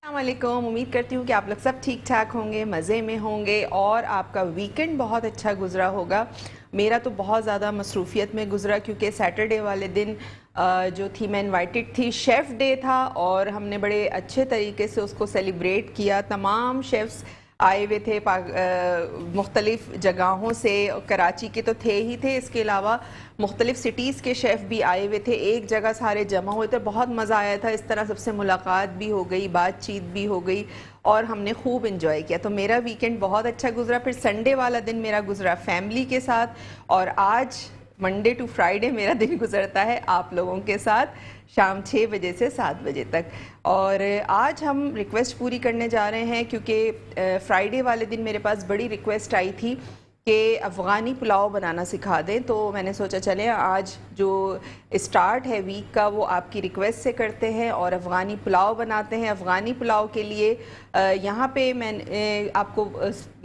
अस्सलामुअलैकुम। उम्मीद करती हूँ कि आप लोग सब ठीक ठाक होंगे, मज़े में होंगे और आपका वीकेंड बहुत अच्छा गुजरा होगा। मेरा तो बहुत ज़्यादा मसरूफियत में गुजरा क्योंकि सैटरडे वाले दिन जो थी मैं इनवाइटेड थी, शेफ़ डे था और हमने बड़े अच्छे तरीके से उसको सेलिब्रेट किया। तमाम शेफ़्स आए हुए थे मुख्तलिफ़ जगहों से, कराची के तो थे ही थे, इसके अलावा मुख्तलिफ़ सिटीज़ के शेफ़ भी आए हुए थे, एक जगह सारे जमा हुए थे। बहुत मज़ा आया था, इस तरह सबसे मुलाकात भी हो गई, बातचीत भी हो गई और हमने खूब इंजॉय किया। तो मेरा वीकेंड बहुत अच्छा गुजरा। फिर संडे वाला दिन मेरा गुजरा फैमिली के साथ और आज मंडे टू फ्राइडे मेरा दिन गुजरता है आप लोगों के साथ शाम 6 बजे से 7 बजे तक। और आज हम रिक्वेस्ट पूरी करने जा रहे हैं क्योंकि फ्राइडे वाले दिन मेरे पास बड़ी रिक्वेस्ट आई थी कि अफ़गानी पुलाव बनाना सिखा दें। तो मैंने सोचा चलें आज जो स्टार्ट है वीक का वो आपकी रिक्वेस्ट से करते हैं और अफ़गानी पुलाव बनाते हैं। अफ़गानी पुलाव के लिए यहाँ पे मैंने आपको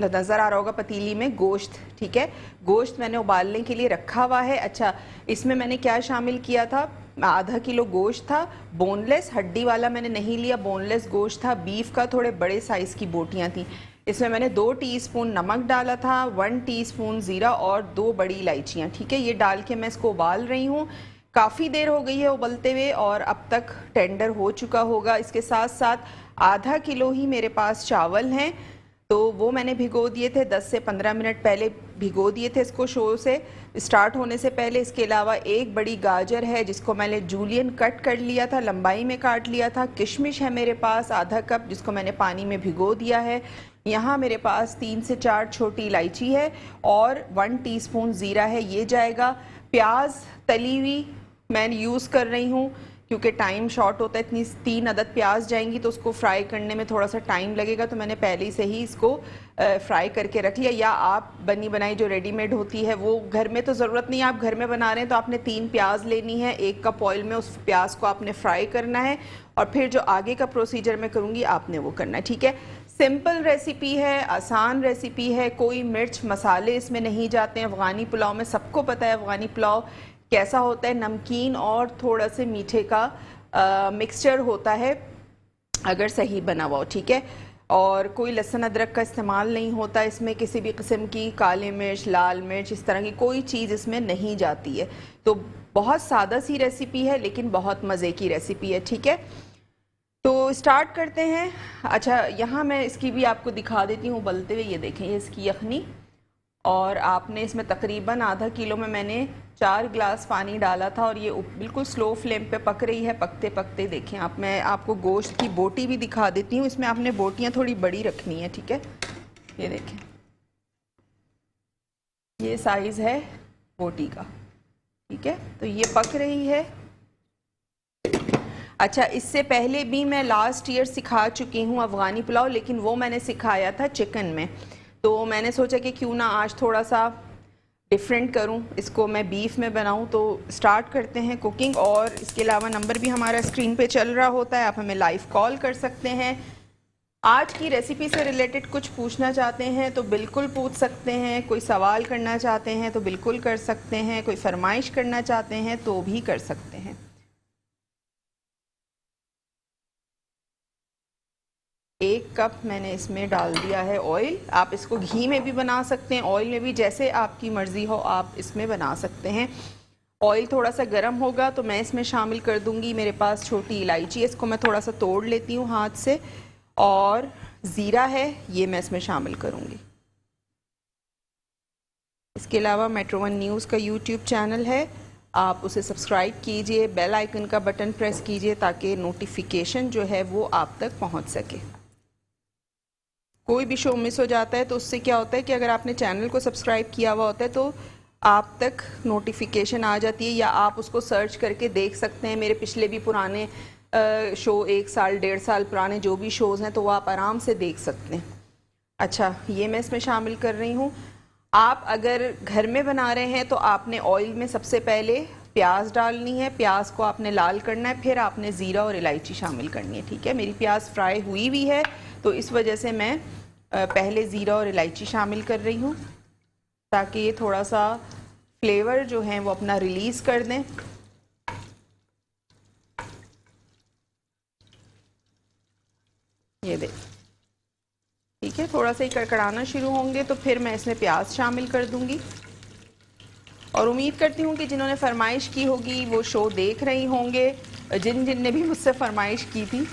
नज़र आ रहा होगा पतीली में गोश्त, ठीक है, गोश्त मैंने उबालने के लिए रखा हुआ है। अच्छा, इसमें मैंने क्या शामिल किया था, आधा किलो गोश्त था, बोनलेस, हड्डी वाला मैंने नहीं लिया, बोनलेस गोश्त था, बीफ का थोड़े बड़े साइज़ की बोटियाँ थी। इसमें मैंने 2 टीस्पून नमक डाला था, 1 टीस्पून ज़ीरा और 2 बड़ी इलायचियाँ, ठीक है। ये डाल के मैं इसको उबाल रही हूँ। काफ़ी देर हो गई है उबलते हुए और अब तक टेंडर हो चुका होगा। इसके साथ साथ आधा किलो ही मेरे पास चावल हैं, तो वो मैंने भिगो दिए थे, 10 से 15 मिनट पहले भिगो दिए थे इसको शो से स्टार्ट होने से पहले। इसके अलावा एक बड़ी गाजर है जिसको मैंने जूलियन कट कर लिया था, लंबाई में काट लिया था। किशमिश है मेरे पास आधा कप जिसको मैंने पानी में भिगो दिया है। यहाँ मेरे पास 3 से 4 छोटी इलायची है और 1 टीस्पून ज़ीरा है, ये जाएगा। प्याज तली हुई मैं यूज़ कर रही हूँ क्योंकि टाइम शॉर्ट होता है, इतनी 3 अदद प्याज जाएंगी तो उसको फ्राई करने में थोड़ा सा टाइम लगेगा, तो मैंने पहले से ही इसको फ्राई करके रख लिया। या आप बनी बनाई जो रेडीमेड होती है वो घर में तो ज़रूरत नहीं है, आप घर में बना रहे हैं तो आपने 3 प्याज लेनी है, 1 कप ऑयल में उस प्याज को आपने फ्राई करना है और फिर जो आगे का प्रोसीजर मैं करूँगी आपने वो करना है, ठीक है। सिंपल रेसिपी है, आसान रेसिपी है, कोई मिर्च मसाले इसमें नहीं जाते हैं। अफ़गानी पुलाव में सबको पता है अफ़गानी पुलाव कैसा होता है, नमकीन और थोड़ा से मीठे का मिक्सचर होता है अगर सही बना हुआ हो, ठीक है। और कोई लहसुन अदरक का इस्तेमाल नहीं होता इसमें, किसी भी किस्म की काली मिर्च, लाल मिर्च, इस तरह की कोई चीज़ इसमें नहीं जाती है। तो बहुत सादा सी रेसिपी है लेकिन बहुत मज़े की रेसिपी है, ठीक है। तो स्टार्ट करते हैं। अच्छा, यहाँ मैं इसकी भी आपको दिखा देती हूँ उबलते हुए। ये देखें, ये इसकी यखनी, और आपने इसमें तकरीबन आधा किलो में मैंने 4 गिलास पानी डाला था और ये बिल्कुल स्लो फ्लेम पे पक रही है। पकते पकते देखें आप, मैं आपको गोश्त की बोटी भी दिखा देती हूँ। इसमें आपने बोटियाँ थोड़ी बड़ी रखनी है, ठीक है। ये देखें, ये साइज़ है बोटी का, ठीक है। तो ये पक रही है। अच्छा, इससे पहले भी मैं लास्ट ईयर सिखा चुकी हूँ अफ़गानी पुलाव, लेकिन वो मैंने सिखाया था चिकन में, तो मैंने सोचा कि क्यों ना आज थोड़ा सा डिफरेंट करूं, इसको मैं बीफ में बनाऊं। तो स्टार्ट करते हैं कुकिंग। और इसके अलावा नंबर भी हमारा स्क्रीन पे चल रहा होता है, आप हमें लाइव कॉल कर सकते हैं। आज की रेसिपी से रिलेटेड कुछ पूछना चाहते हैं तो बिल्कुल पूछ सकते हैं, कोई सवाल करना चाहते हैं तो बिल्कुल कर सकते हैं, कोई फरमाइश करना चाहते हैं तो भी कर सकते हैं। एक कप मैंने इसमें डाल दिया है ऑयल। आप इसको घी में भी बना सकते हैं, ऑयल में भी, जैसे आपकी मर्ज़ी हो आप इसमें बना सकते हैं। ऑयल थोड़ा सा गर्म होगा तो मैं इसमें शामिल कर दूंगी, मेरे पास छोटी इलायची है, इसको मैं थोड़ा सा तोड़ लेती हूँ हाथ से, और ज़ीरा है ये मैं इसमें शामिल करूँगी। इसके अलावा मेट्रो वन न्यूज़ का यूट्यूब चैनल है, आप उसे सब्सक्राइब कीजिए, बेल आइकन का बटन प्रेस कीजिए ताकि नोटिफिकेशन जो है वो आप तक पहुँच सके। कोई भी शो मिस हो जाता है तो उससे क्या होता है कि अगर आपने चैनल को सब्सक्राइब किया हुआ होता है तो आप तक नोटिफिकेशन आ जाती है, या आप उसको सर्च करके देख सकते हैं। मेरे पिछले भी पुराने शो, 1 साल 1.5 साल पुराने जो भी शोज़ हैं तो वो आप आराम से देख सकते हैं। अच्छा, ये मैं इसमें शामिल कर रही हूँ। आप अगर घर में बना रहे हैं तो आपने ऑयल में सबसे पहले प्याज डालनी है, प्याज को आपने लाल करना है, फिर आपने ज़ीरा और इलायची शामिल करनी है, ठीक है। मेरी प्याज फ्राई हुई हुई है तो इस वजह से मैं पहले ज़ीरा और इलायची शामिल कर रही हूँ ताकि ये थोड़ा सा फ्लेवर जो है वो अपना रिलीज़ कर दें। ये देख, ठीक है, थोड़ा सा ही कड़कड़ाना शुरू होंगे तो फिर मैं इसमें प्याज शामिल कर दूंगी। और उम्मीद करती हूँ कि जिन्होंने फरमाइश की होगी वो शो देख रही होंगे, जिन ने भी मुझसे फरमाइश की थी।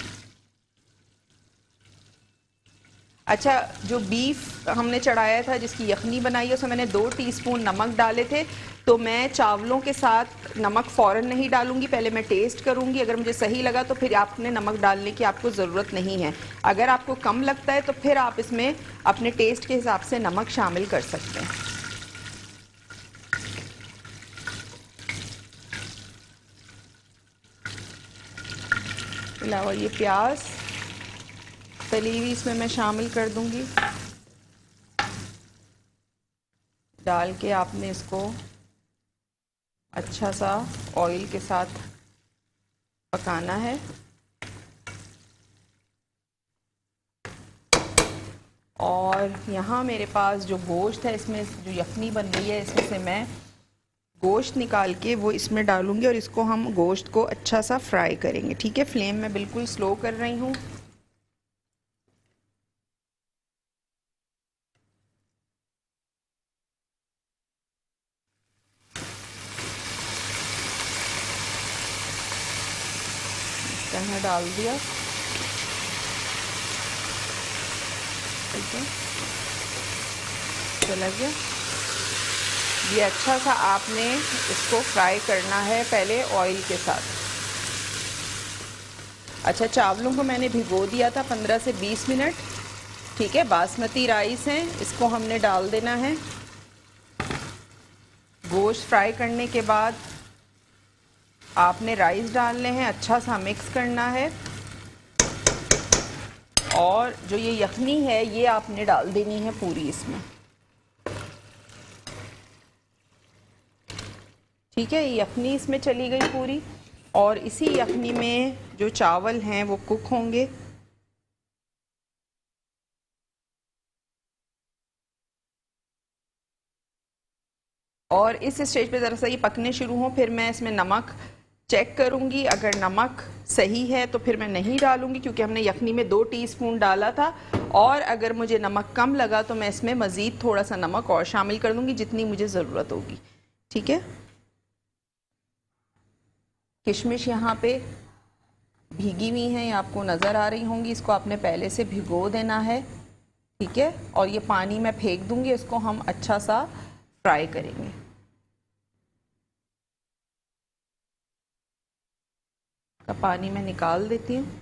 अच्छा, जो बीफ हमने चढ़ाया था, जिसकी यखनी बनाई है, उसमें मैंने 2 टीस्पून नमक डाले थे। तो मैं चावलों के साथ नमक फ़ौरन नहीं डालूंगी, पहले मैं टेस्ट करूंगी। अगर मुझे सही लगा तो फिर आपने नमक डालने की आपको ज़रूरत नहीं है। अगर आपको कम लगता है तो फिर आप इसमें अपने टेस्ट के हिसाब से नमक शामिल कर सकते हैं। अलावा ये प्याज तली हुई इसमें मैं शामिल कर दूंगी। डाल के आपने इसको अच्छा सा ऑयल के साथ पकाना है। और यहाँ मेरे पास जो गोश्त है, इसमें जो यखनी बन रही है, इसमें से मैं गोश्त निकाल के वो इसमें डालूंगी और इसको हम गोश्त को अच्छा सा फ्राई करेंगे। ठीक है, फ्लेम मैं बिल्कुल स्लो कर रही हूँ। इसमें डाल दिया, ठीक है, चला गया। ये अच्छा सा आपने इसको फ्राई करना है पहले ऑयल के साथ। अच्छा, चावलों को मैंने भिगो दिया था 15 से 20 मिनट। ठीक है, बासमती राइस है, इसको हमने डाल देना है। गोश्त फ्राई करने के बाद आपने राइस डालने हैं, अच्छा सा मिक्स करना है। और जो ये यखनी है ये आपने डाल देनी है पूरी इसमें। ठीक है, ये यखनी इसमें चली गई पूरी। और इसी यखनी में जो चावल हैं वो कुक होंगे। और इस स्टेज पे ज़रा सा ये पकने शुरू हों, फिर मैं इसमें नमक चेक करूँगी। अगर नमक सही है तो फिर मैं नहीं डालूँगी, क्योंकि हमने यखनी में 2 टीस्पून डाला था। और अगर मुझे नमक कम लगा तो मैं इसमें मज़ीद थोड़ा सा नमक और शामिल कर दूँगी, जितनी मुझे ज़रूरत होगी। ठीक है, किशमिश यहाँ पे भीगी हुई हैं, ये आपको नज़र आ रही होंगी। इसको आपने पहले से भिगो देना है। ठीक है, और ये पानी मैं फेंक दूँगी, इसको हम अच्छा सा फ्राई करेंगे। का पानी मैं निकाल देती हूँ।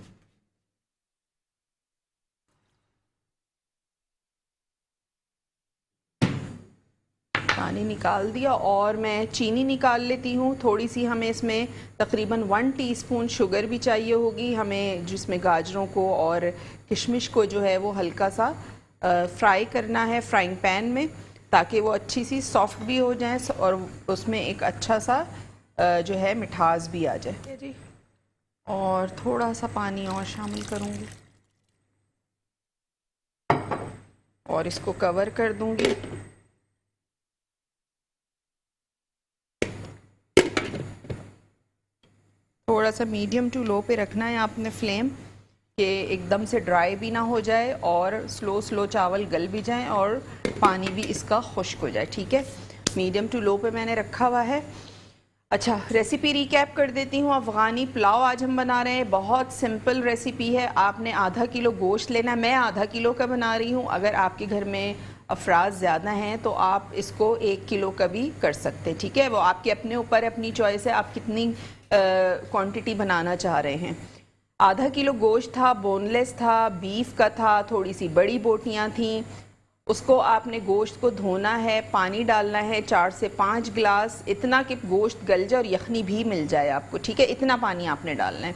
पानी निकाल दिया और मैं चीनी निकाल लेती हूँ थोड़ी सी। हमें इसमें तकरीबन 1 टीस्पून शुगर भी चाहिए होगी हमें, जिसमें गाजरों को और किशमिश को जो है वो हल्का सा फ्राई करना है फ्राइंग पैन में, ताकि वो अच्छी सी सॉफ्ट भी हो जाए और उसमें एक अच्छा सा जो है मिठास भी आ जाए जी। और थोड़ा सा पानी और शामिल करूँगी और इसको कवर कर दूँगी। थोड़ा सा मीडियम टू लो पे रखना है आपने फ्लेम, कि एकदम से ड्राई भी ना हो जाए और स्लो स्लो चावल गल भी जाएं और पानी भी इसका खुश्क हो जाए। ठीक है, मीडियम टू लो पे मैंने रखा हुआ है। अच्छा, रेसिपी रिकैप कर देती हूँ। अफ़गानी पुलाव आज हम बना रहे हैं। बहुत सिंपल रेसिपी है। आपने आधा किलो गोश्त लेना है, मैं आधा किलो का बना रही हूँ। अगर आपके घर में अफराद ज़्यादा हैं तो आप इसको 1 किलो का भी कर सकते हैं। ठीक है, वो आपके अपने ऊपर है, अपनी चॉइस है, आप कितनी क्वांटिटी बनाना चाह रहे हैं। आधा किलो गोश्त था, बोनलेस था, बीफ का था, थोड़ी सी बड़ी बोटियाँ थीं। उसको आपने गोश्त को धोना है, पानी डालना है 4 से 5 गिलास, इतना कि गोश्त गल जाए और यखनी भी मिल जाए आपको। ठीक है, इतना पानी आपने डालना है।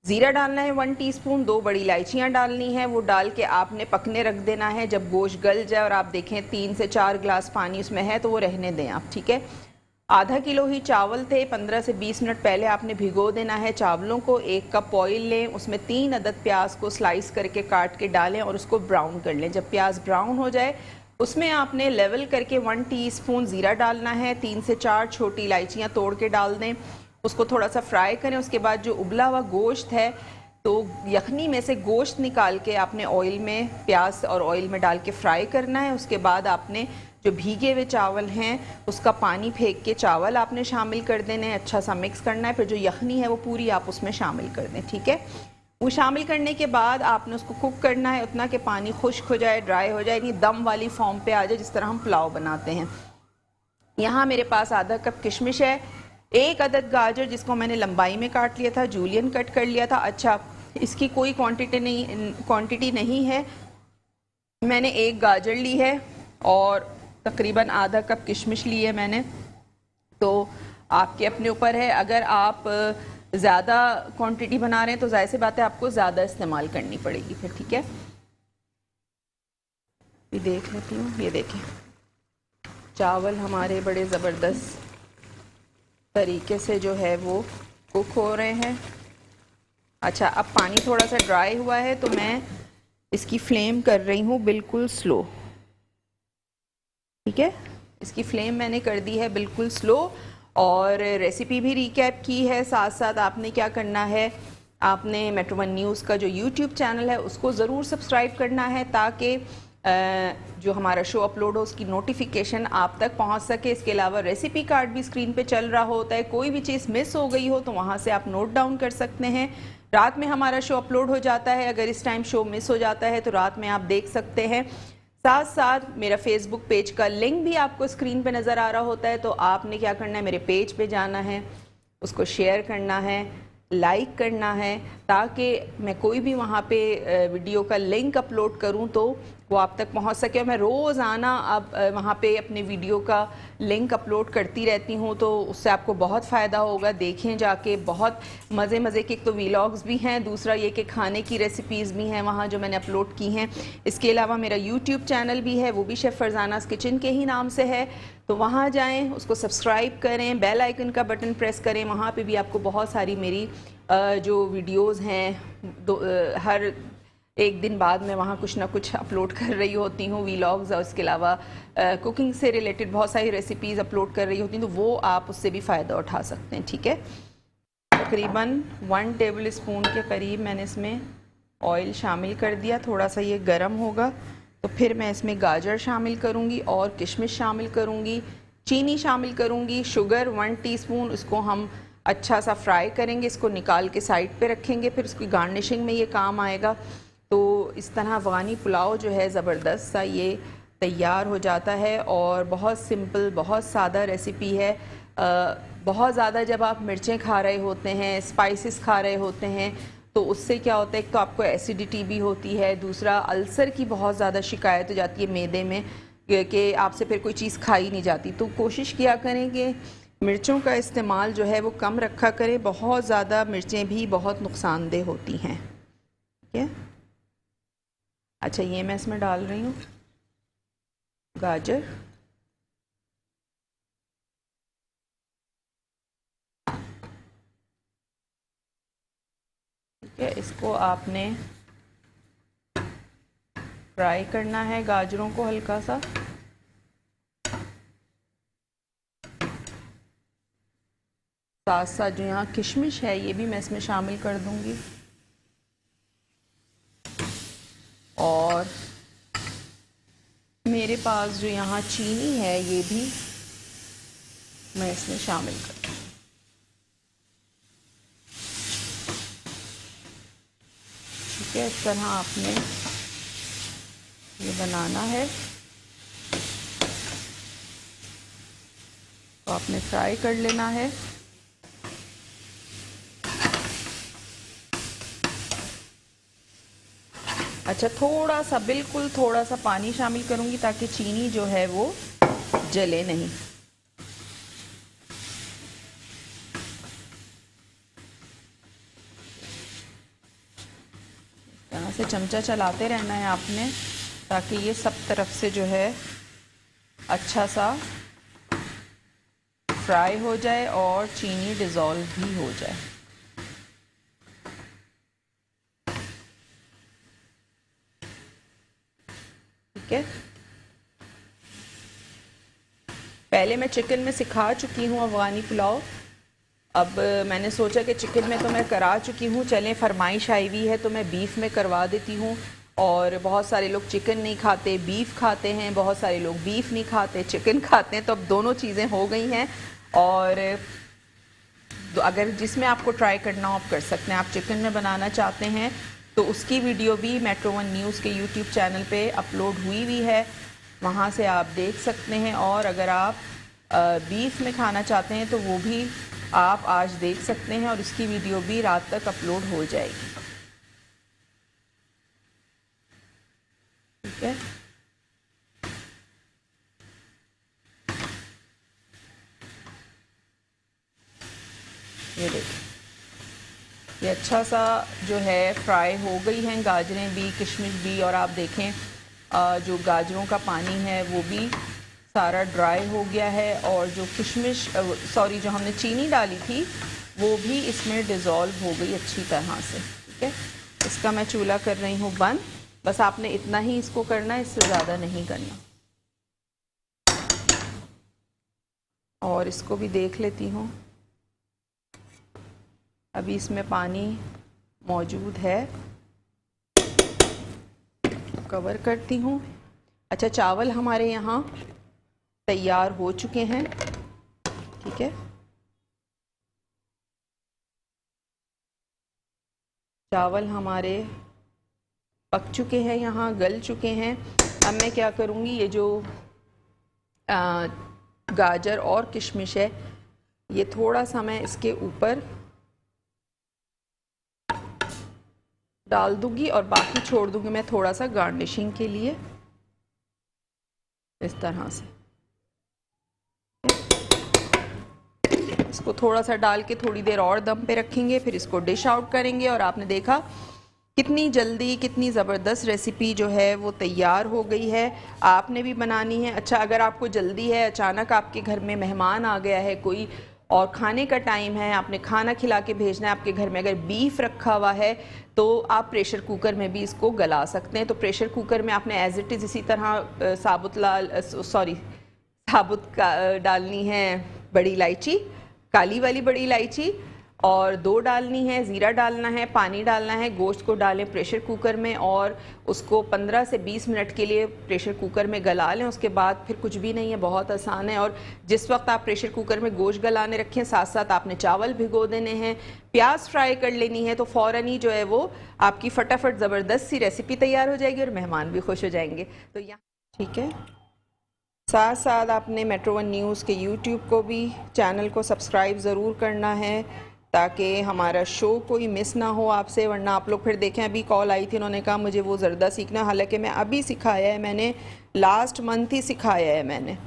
ज़ीरा डालना है 1 टीस्पून, 2 बड़ी इलायचियाँ डालनी है, वो डाल के आपने पकने रख देना है। जब गोश्त गल जाए और आप देखें 3 से 4 गिलास पानी उसमें है तो वो रहने दें आप। ठीक है, आधा किलो ही चावल थे, 15 से 20 मिनट पहले आपने भिगो देना है चावलों को। 1 कप ऑयल लें, उसमें 3 अदद प्याज को स्लाइस करके काट के डालें और उसको ब्राउन कर लें। जब प्याज ब्राउन हो जाए उसमें आपने लेवल करके 1 टीस्पून ज़ीरा डालना है, 3 से 4 छोटी इलायचियाँ तोड़ के डाल दें, उसको थोड़ा सा फ्राई करें। उसके बाद जो उबला हुआ गोश्त है तो यखनी में से गोश्त निकाल के आपने ऑयल में, प्याज और ऑयल में डाल के फ्राई करना है। उसके बाद आपने जो भीगे हुए चावल हैं उसका पानी फेंक के चावल आपने शामिल कर देने हैं, अच्छा सा मिक्स करना है। फिर जो यखनी है वो पूरी आप उसमें शामिल कर दें, ठीक है। वो शामिल करने के बाद आपने उसको कुक करना है उतना कि पानी खुश्क हो जाए, ड्राई हो जाए, यानी दम वाली फॉर्म पे आ जाए, जिस तरह हम पुलाव बनाते हैं। यहाँ मेरे पास आधा कप किशमिश है, 1 अदद गाजर जिसको मैंने लंबाई में काट लिया था, जूलियन कट कर लिया था। अच्छा, इसकी कोई क्वांटिटी नहीं है, मैंने 1 गाजर ली है और तकरीबन आधा कप किशमिश ली है मैंने। तो आपके अपने ऊपर है, अगर आप ज़्यादा क्वांटिटी बना रहे हैं तो जाहिर सी बात है आपको ज़्यादा इस्तेमाल करनी पड़ेगी फिर, ठीक है। ये देख लेती हूँ, ये देखें चावल हमारे बड़े ज़बरदस्त तरीके से जो है वो कुक हो रहे हैं। अच्छा, अब पानी थोड़ा सा ड्राई हुआ है तो मैं इसकी फ्लेम कर रही हूँ बिल्कुल स्लो, ठीक है। इसकी फ्लेम मैंने कर दी है बिल्कुल स्लो। और रेसिपी भी रिकैप की है, साथ साथ आपने क्या करना है, आपने मेट्रो वन न्यूज़ का जो यूट्यूब चैनल है उसको ज़रूर सब्सक्राइब करना है ताकि जो हमारा शो अपलोड हो उसकी नोटिफिकेशन आप तक पहुंच सके। इसके अलावा रेसिपी कार्ड भी स्क्रीन पे चल रहा होता है, कोई भी चीज़ मिस हो गई हो तो वहाँ से आप नोट डाउन कर सकते हैं। रात में हमारा शो अपलोड हो जाता है, अगर इस टाइम शो मिस हो जाता है तो रात में आप देख सकते हैं। साथ साथ मेरा फेसबुक पेज का लिंक भी आपको स्क्रीन पे नज़र आ रहा होता है, तो आपने क्या करना है, मेरे पेज पे जाना है, उसको शेयर करना है, लाइक करना है, ताकि मैं कोई भी वहाँ पे वीडियो का लिंक अपलोड करूँ तो वो आप तक पहुँच सके। और मैं रोज़ाना अब वहाँ पे अपने वीडियो का लिंक अपलोड करती रहती हूँ, तो उससे आपको बहुत फ़ायदा होगा। देखें जाके, बहुत मज़े मज़े के एक तो वीलॉग्स भी हैं, दूसरा ये कि खाने की रेसिपीज़ भी हैं वहाँ जो मैंने अपलोड की हैं। इसके अलावा मेरा यूट्यूब चैनल भी है, वो भी शेफ़ फरजानास किचन के ही नाम से है, तो वहाँ जाएं, उसको सब्सक्राइब करें, बेल आइकन का बटन प्रेस करें। वहाँ पे भी आपको बहुत सारी मेरी जो वीडियोस हैं हर एक दिन बाद मैं वहाँ कुछ ना कुछ अपलोड कर रही होती हूँ, वीलॉग्स, और इसके अलावा कुकिंग से रिलेटेड बहुत सारी रेसिपीज़ अपलोड कर रही होती हूँ, तो वो आप उससे भी फ़ायदा उठा सकते हैं, ठीक है। तकरीबन 1 टेबल स्पून के करीब मैंने इसमें ऑयल शामिल कर दिया। थोड़ा सा ये गर्म होगा तो फिर मैं इसमें गाजर शामिल करूँगी और किशमिश शामिल करूँगी, चीनी शामिल करूँगी, शुगर 1 टीस्पून, इसको हम अच्छा सा फ्राई करेंगे, इसको निकाल के साइड पे रखेंगे, फिर इसकी गार्निशिंग में ये काम आएगा। तो इस तरह अफ़गानी पुलाव जो है ज़बरदस्त सा ये तैयार हो जाता है और बहुत सिंपल, बहुत सादा रेसिपी है। बहुत ज़्यादा जब आप मिर्चें खा रहे होते हैं, स्पाइसेस खा रहे होते हैं, तो उससे क्या होता है, एक तो आपको एसिडिटी भी होती है, दूसरा अल्सर की बहुत ज़्यादा शिकायत हो जाती है मैदे में कि आपसे फिर कोई चीज़ खाई नहीं जाती। तो कोशिश किया करें कि मिर्चों का इस्तेमाल जो है वो कम रखा करें, बहुत ज़्यादा मिर्चें भी बहुत नुकसानदेह होती हैं, ठीक है। अच्छा, ये मैं इसमें डाल रही हूँ गाजर, ठीक है। इसको आपने फ्राई करना है, गाजरों को हल्का सा। साथ साथ जो यहाँ किशमिश है ये भी मैं इसमें शामिल कर दूंगी, और मेरे पास जो यहाँ चीनी है ये भी मैं इसमें शामिल कर दूँगी, ठीक है। इस तरह आपने ये बनाना है, तो आपने फ्राई कर लेना है। अच्छा, थोड़ा सा, बिल्कुल थोड़ा सा पानी शामिल करूंगी ताकि चीनी जो है वो जले नहीं। तरह से चमचा चलाते रहना है आपने ताकि ये सब तरफ से जो है अच्छा सा फ्राई हो जाए और चीनी डिज़ोल्व भी हो जाए, ठीक है। पहले मैं चिकन में सिखा चुकी हूँ अफ़गानी पुलाव, अब मैंने सोचा कि चिकन में तो मैं करा चुकी हूँ, चलें फरमाइश आई हुई है तो मैं बीफ में करवा देती हूँ। और बहुत सारे लोग चिकन नहीं खाते, बीफ खाते हैं, बहुत सारे लोग बीफ नहीं खाते, चिकन खाते हैं, तो अब दोनों चीज़ें हो गई हैं। और तो अगर जिसमें आपको ट्राई करना हो आप कर सकते हैं। आप चिकन में बनाना चाहते हैं तो उसकी वीडियो भी मेट्रो वन न्यूज़ के यूट्यूब चैनल पे अपलोड हुई हुई है, वहाँ से आप देख सकते हैं। और अगर आप बीफ में खाना चाहते हैं तो वो भी आप आज देख सकते हैं और उसकी वीडियो भी रात तक अपलोड हो जाएगी। ठीक है, ये देखिए, ये अच्छा सा जो है फ्राई हो गई हैं गाजरें भी, किशमिश भी। और आप देखें जो गाजरों का पानी है वो भी सारा ड्राई हो गया है और जो किशमिश सॉरी जो हमने चीनी डाली थी वो भी इसमें डिज़ोल्व हो गई अच्छी तरह से। ठीक है, इसका मैं चूल्हा कर रही हूँ बंद। बस आपने इतना ही इसको करना है, इससे ज़्यादा नहीं करना। और इसको भी देख लेती हूँ, अभी इसमें पानी मौजूद है, कवर करती हूँ। अच्छा, चावल हमारे यहाँ तैयार हो चुके हैं। ठीक है, चावल हमारे पक चुके हैं, यहाँ गल चुके हैं। अब मैं क्या करूँगी, ये जो गाजर और किशमिश है ये थोड़ा सा मैं इसके ऊपर डाल दूंगी और बाकी छोड़ दूंगी मैं थोड़ा सा गार्निशिंग के लिए, इस तरह से। इसको थोड़ा सा डाल के थोड़ी देर और दम पे रखेंगे, फिर इसको डिश आउट करेंगे। और आपने देखा कितनी जल्दी, कितनी ज़बरदस्त रेसिपी जो है वो तैयार हो गई है। आपने भी बनानी है। अच्छा, अगर आपको जल्दी है, अचानक आपके घर में मेहमान आ गया है कोई और खाने का टाइम है, आपने खाना खिला के भेजना है, आपके घर में अगर बीफ रखा हुआ है तो आप प्रेशर कुकर में भी इसको गला सकते हैं। तो प्रेशर कुकर में आपने एज इट इज़ इसी तरह साबुत डालनी है बड़ी इलायची, काली वाली बड़ी इलायची, और 2 डालनी है, ज़ीरा डालना है, पानी डालना है। गोश्त को डालें प्रेशर कुकर में और उसको 15 से 20 मिनट के लिए प्रेशर कुकर में गला लें। उसके बाद फिर कुछ भी नहीं है, बहुत आसान है। और जिस वक्त आप प्रेशर कुकर में गोश्त गलाने रखें, साथ साथ आपने चावल भिगो देने हैं, प्याज फ्राई कर लेनी है, तो फ़ौरन ही जो है वो आपकी फटाफट ज़बरदस्त सी रेसिपी तैयार हो जाएगी और मेहमान भी खुश हो जाएंगे। तो यहाँ ठीक है, साथ साथ आपने मेट्रो वन न्यूज़ के यूट्यूब को भी चैनल को सब्सक्राइब ज़रूर करना है ताकि हमारा शो कोई मिस ना हो आपसे। वरना आप लोग फिर देखें, अभी कॉल आई थी, उन्होंने कहा मुझे वो ज़र्दा सीखना, हालांकि मैं अभी सिखाया है, मैंने लास्ट मंथ ही सिखाया है मैंने।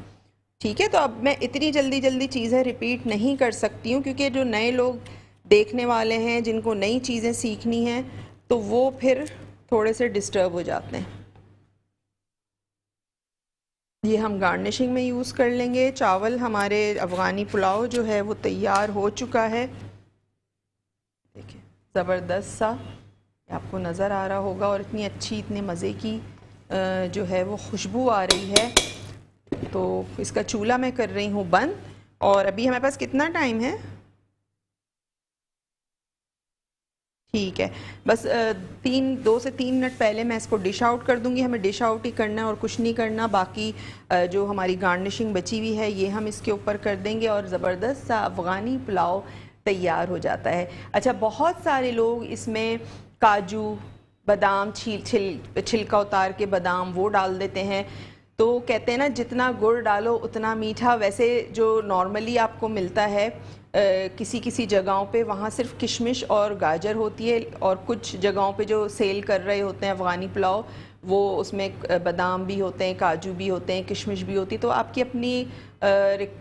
ठीक है, तो अब मैं इतनी जल्दी जल्दी चीज़ें रिपीट नहीं कर सकती हूँ क्योंकि जो नए लोग देखने वाले हैं, जिनको नई चीज़ें सीखनी हैं, तो वो फिर थोड़े से डिस्टर्ब हो जाते हैं। ये हम गार्निशिंग में यूज़ कर लेंगे। चावल हमारे अफ़गानी पुलाव जो है वो तैयार हो चुका है। देखिए ज़बरदस्त सा आपको नज़र आ रहा होगा और इतनी अच्छी, इतने मज़े की जो है वो खुशबू आ रही है। तो इसका चूल्हा मैं कर रही हूँ बंद। और अभी हमारे पास कितना टाइम है? ठीक है, बस 2 से 3 मिनट पहले मैं इसको डिश आउट कर दूंगी। हमें डिश आउट ही करना है और कुछ नहीं करना। बाकी जो हमारी गार्निशिंग बची हुई है ये हम इसके ऊपर कर देंगे और ज़बरदस्त सा अफ़गानी पुलाव तैयार हो जाता है। अच्छा, बहुत सारे लोग इसमें काजू, बादाम, छिलका उतार के बादाम वो डाल देते हैं। तो कहते हैं ना, जितना गुड़ डालो उतना मीठा। वैसे जो नॉर्मली आपको मिलता है किसी किसी जगहों पे, वहाँ सिर्फ किशमिश और गाजर होती है, और कुछ जगहों पे जो सेल कर रहे होते हैं अफ़गानी पुलाव, वो उसमें बादाम भी होते हैं, काजू भी होते हैं, किशमिश भी होती है। तो आपकी अपनी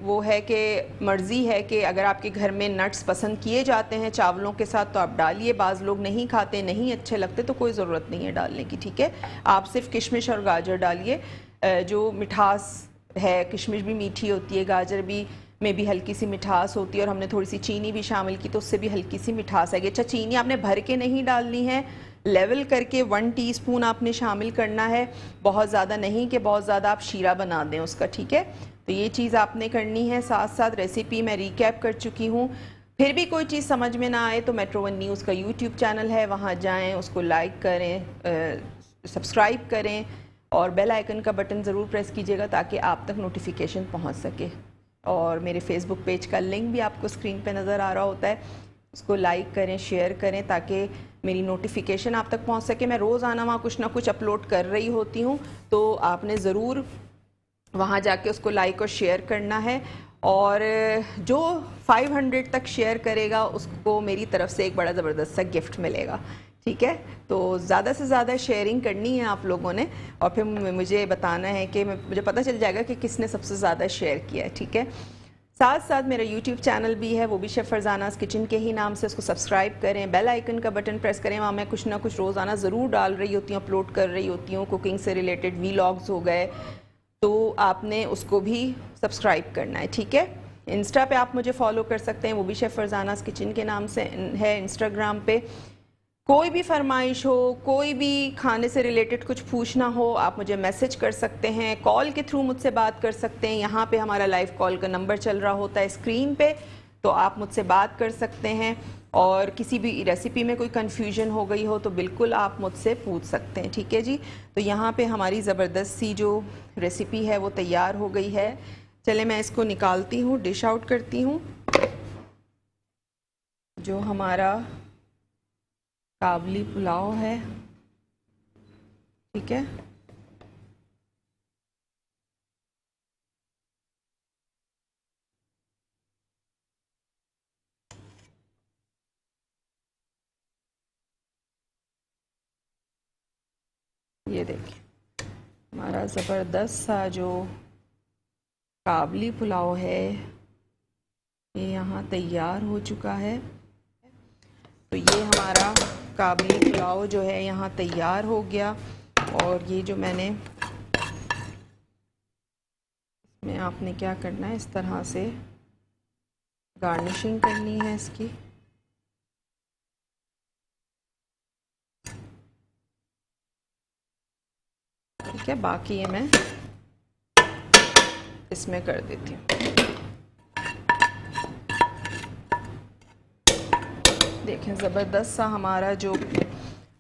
वो है कि मर्ज़ी है कि अगर आपके घर में नट्स पसंद किए जाते हैं चावलों के साथ तो आप डालिए। बाज़ लोग नहीं खाते, नहीं अच्छे लगते, तो कोई ज़रूरत नहीं है डालने की। ठीक है, आप सिर्फ किशमिश और गाजर डालिए। जो मिठास है, किशमिश भी मीठी होती है, गाजर भी में भी हल्की सी मिठास होती है, और हमने थोड़ी सी चीनी भी शामिल की तो उससे भी हल्की सी मिठास आएगी। अच्छा, चीनी आपने भर के नहीं डालनी है, लेवल करके 1 टीस्पून आपने शामिल करना है, बहुत ज़्यादा नहीं कि बहुत ज़्यादा आप शीरा बना दें उसका। ठीक है, तो ये चीज़ आपने करनी है। साथ साथ रेसिपी मैं रिकैप कर चुकी हूँ। फिर भी कोई चीज़ समझ में ना आए तो मेट्रो वन न्यूज़ का यूट्यूब चैनल है, वहाँ जाएं, उसको लाइक करें, सब्सक्राइब करें और बेल आइकन का बटन ज़रूर प्रेस कीजिएगा ताकि आप तक नोटिफिकेशन पहुँच सके। और मेरे फेसबुक पेज का लिंक भी आपको स्क्रीन पे नज़र आ रहा होता है, उसको लाइक करें, शेयर करें ताकि मेरी नोटिफिकेशन आप तक पहुँच सके। मैं रोज़ाना वहाँ कुछ ना कुछ अपलोड कर रही होती हूँ, तो आपने ज़रूर वहाँ जाके उसको लाइक और शेयर करना है। और जो 500 तक शेयर करेगा उसको मेरी तरफ से एक बड़ा ज़बरदस्त सा गिफ्ट मिलेगा, ठीक है। तो ज़्यादा से ज़्यादा शेयरिंग करनी है आप लोगों ने और फिर मुझे बताना है कि मुझे पता चल जाएगा कि किसने सबसे ज़्यादा शेयर किया है, ठीक है। साथ साथ मेरा यूट्यूब चैनल भी है, वो भी शेफ़ फरजानास किचन के ही नाम से, उसको सब्सक्राइब करें, बेल आइकन का बटन प्रेस करें। वहाँ मैं कुछ ना कुछ रोज़ाना ज़रूर डाल रही होती हूँ, अपलोड कर रही होती हूँ। कुकिंग से रिलेटेड वीलॉग्स हो गए, तो आपने उसको भी सब्सक्राइब करना है, ठीक है। इंस्टा पे आप मुझे फॉलो कर सकते हैं, वो भी शेफ़ फरजानास किचन के नाम से है इंस्टाग्राम पे। कोई भी फरमाइश हो, कोई भी खाने से रिलेटेड कुछ पूछना हो, आप मुझे मैसेज कर सकते हैं, कॉल के थ्रू मुझसे बात कर सकते हैं। यहाँ पे हमारा लाइव कॉल का नंबर चल रहा होता है स्क्रीन पे, तो आप मुझसे बात कर सकते हैं। और किसी भी रेसिपी में कोई कन्फ्यूजन हो गई हो तो बिल्कुल आप मुझसे पूछ सकते हैं, ठीक है जी। तो यहाँ पे हमारी ज़बरदस्त सी जो रेसिपी है वो तैयार हो गई है। चले मैं इसको निकालती हूँ, डिश आउट करती हूँ। जो हमारा काबली पुलाव है, ठीक है। ये देखिए हमारा ज़बरदस्त सा जो काबली पुलाव है ये यहाँ तैयार हो चुका है। तो ये हमारा काबली पुलाव जो है यहाँ तैयार हो गया। और ये जो मैंने, इसमें आपने क्या करना है, इस तरह से गार्निशिंग करनी है इसकी। ठीक है, बाकी ये मैं इसमें कर देती हूँ। देखें ज़बरदस्त सा हमारा जो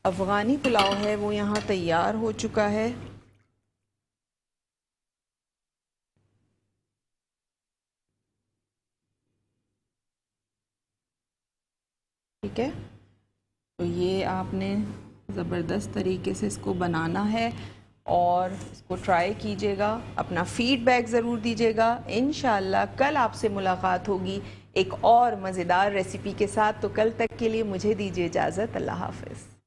अफ़गानी पुलाव है वो यहाँ तैयार हो चुका है। ठीक है, तो ये आपने ज़बरदस्त तरीके से इसको बनाना है और इसको ट्राई कीजिएगा, अपना फीडबैक ज़रूर दीजिएगा। इंशाल्लाह कल आपसे मुलाकात होगी एक और मज़ेदार रेसिपी के साथ। तो कल तक के लिए मुझे दीजिए इजाज़त। अल्लाह हाफ़िज़।